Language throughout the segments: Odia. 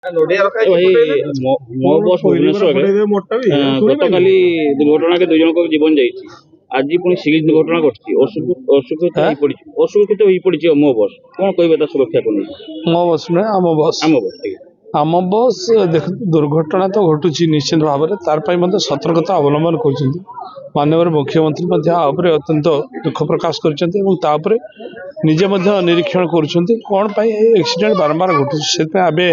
ए भाई ମୋ ବସ୍ ଭୁବନେଶ୍ୱରରେ ଗତକାଲି ଦୁର୍ଘଟଣା ଦୁଇ ଜଣଙ୍କ ଜୀବନ ଯାଇଛି। ଆଜି ପୁଣି ସିରିଜ ଦୁର୍ଘଟଣା ଘଟିଛି। ଅସୁରକ୍ଷିତ ହୋଇପଡ଼ିଛି ମୋ ବସ୍। କଣ କହିବେ ତା ସୁରକ୍ଷାକୁ ନେଇ? ମୋ ବସ୍ ନୁହେଁ, ଆମ ବସ୍। ଆମ ବସ୍ ଦେଖନ୍ତୁ, ଦୁର୍ଘଟଣା ତ ଘଟୁଛି ନିଶ୍ଚିତ ଭାବରେ, ତାର ପାଇଁ ମଧ୍ୟ ସତର୍କତା ଅବଲମ୍ବନ କରୁଛନ୍ତି। ମାନ୍ୟବର ମୁଖ୍ୟମନ୍ତ୍ରୀ ମଧ୍ୟ ଆ ଉପରେ ଅତ୍ୟନ୍ତ ଦୁଃଖ ପ୍ରକାଶ କରିଛନ୍ତି ଏବଂ ତା ଉପରେ ନିଜେ ମଧ୍ୟ ନିରୀକ୍ଷଣ କରୁଛନ୍ତି କ'ଣ ପାଇଁ ଏ ଆକ୍ସିଡେଣ୍ଟ ବାରମ୍ବାର ଘଟୁଛି। ସେଥିପାଇଁ ଆମେ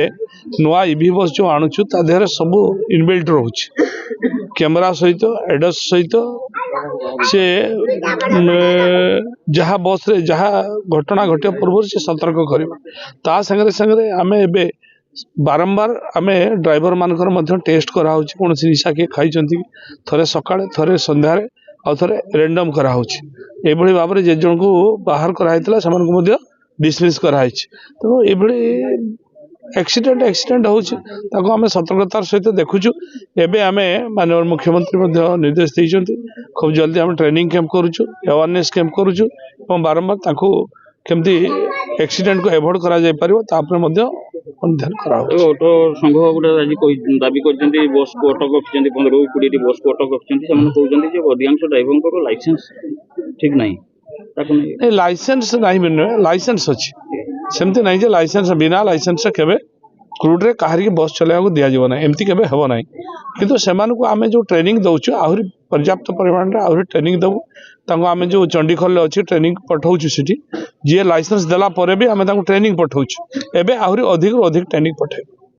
ନୂଆ ଇଭି ବସ୍ ଯେଉଁ ଆଣୁଛୁ ତା ଦେହରେ ସବୁ ଇନବିଲ୍ଟ ରହୁଛି, କ୍ୟାମେରା ସହିତ ଏଡସ୍ ସହିତ। ସେ ଯାହା ବସ୍ରେ ଯାହା ଘଟଣା ଘଟିବା ପୂର୍ବରୁ ସେ ସତର୍କ କରିବ। ତା ସାଙ୍ଗରେ ସାଙ୍ଗରେ ଆମେ ଏବେ ବାରମ୍ବାର ଆମେ ଡ୍ରାଇଭର ମାନଙ୍କର ମଧ୍ୟ ଟେଷ୍ଟ କରାହେଉଛି, କୌଣସି ନିଶା କିଏ ଖାଇଛନ୍ତି କି, ଥରେ ସକାଳେ ଥରେ ସନ୍ଧ୍ୟାରେ ଆଉ ଥରେ ରେଣ୍ଡମ୍ କରାହେଉଛି। ଏଭଳି ଭାବରେ ଯେ ଜଣଙ୍କୁ ବାହାର କରାହେଇଥିଲା ସେମାନଙ୍କୁ ମଧ୍ୟ ଡିସମିସ୍ କରାହେଇଛି। ତେଣୁ ଏଭଳି ଆକ୍ସିଡେଣ୍ଟ ହେଉଛି, ତାକୁ ଆମେ ସତର୍କତାର ସହିତ ଦେଖୁଛୁ। ଏବେ ଆମେ ମାନନୀୟ ମୁଖ୍ୟମନ୍ତ୍ରୀ ମଧ୍ୟ ନିର୍ଦ୍ଦେଶ ଦେଇଛନ୍ତି, ଖୁବ୍ ଜଲ୍ଦି ଆମେ ଟ୍ରେନିଂ କ୍ୟାମ୍ପ କରୁଛୁ, ଆୱାରନେସ୍ କ୍ୟାମ୍ପ କରୁଛୁ ଏବଂ ବାରମ୍ବାର ତାଙ୍କୁ କେମିତି ଆକ୍ସିଡେଣ୍ଟକୁ ଏଭଏଡ୍ କରାଯାଇପାରିବ ତା ଉପରେ ମଧ୍ୟ ଅନୁଧ୍ୟାନ କରାହେଉଛି। ଅଟୋ ସଂଘ ଗୋଟେ ଆଜି ଦାବି କରିଛନ୍ତି ବସ୍କୁ ଅଟକ ରଖିଛନ୍ତି, 15-20ଟି ବସ୍କୁ ଅଟକ ରଖିଛନ୍ତି। ସେମାନେ କହୁଛନ୍ତି ଯେ ଅଧିକାଂଶ ଡ୍ରାଇଭରଙ୍କର ଲାଇସେନ୍ସ ଠିକ୍ ନାହିଁ। ଲାଇସେନ୍ସ ନାହିଁ ବି ନୁହେଁ, ଲାଇସେନ୍ସ ଅଛି। ସେମିତି ନାହିଁ ଯେ ଲାଇସେନ୍ସ ବିନା ଲାଇସେନ୍ସରେ କେବେ କ୍ରୁଡ୍ରେ କାହାରିକି ବସ୍ ଚଲେଇବାକୁ ଦିଆଯିବ ନାହିଁ, ଏମିତି କେବେ ହେବ ନାହିଁ। କିନ୍ତୁ ସେମାନଙ୍କୁ ଆମେ ଯେଉଁ ଟ୍ରେନିଂ ଦେଉଛୁ ଆହୁରି ପର୍ଯ୍ୟାପ୍ତ ପରିମାଣରେ ଆହୁରି ଟ୍ରେନିଂ ଦେବୁ। ତାଙ୍କୁ ଆମେ ଯେଉଁ ଚଣ୍ଡିଖୋଲରେ ଅଛି ଟ୍ରେନିଂ ପଠାଉଛୁ, ସେଠି ଯିଏ ଲାଇସେନ୍ସ ଦେଲା ପରେ ବି ଆମେ ତାଙ୍କୁ ଟ୍ରେନିଂ ପଠାଉଛୁ। ଏବେ ଆହୁରି ଅଧିକରୁ ଅଧିକ ଟ୍ରେନିଂ ପଠାଇବୁ।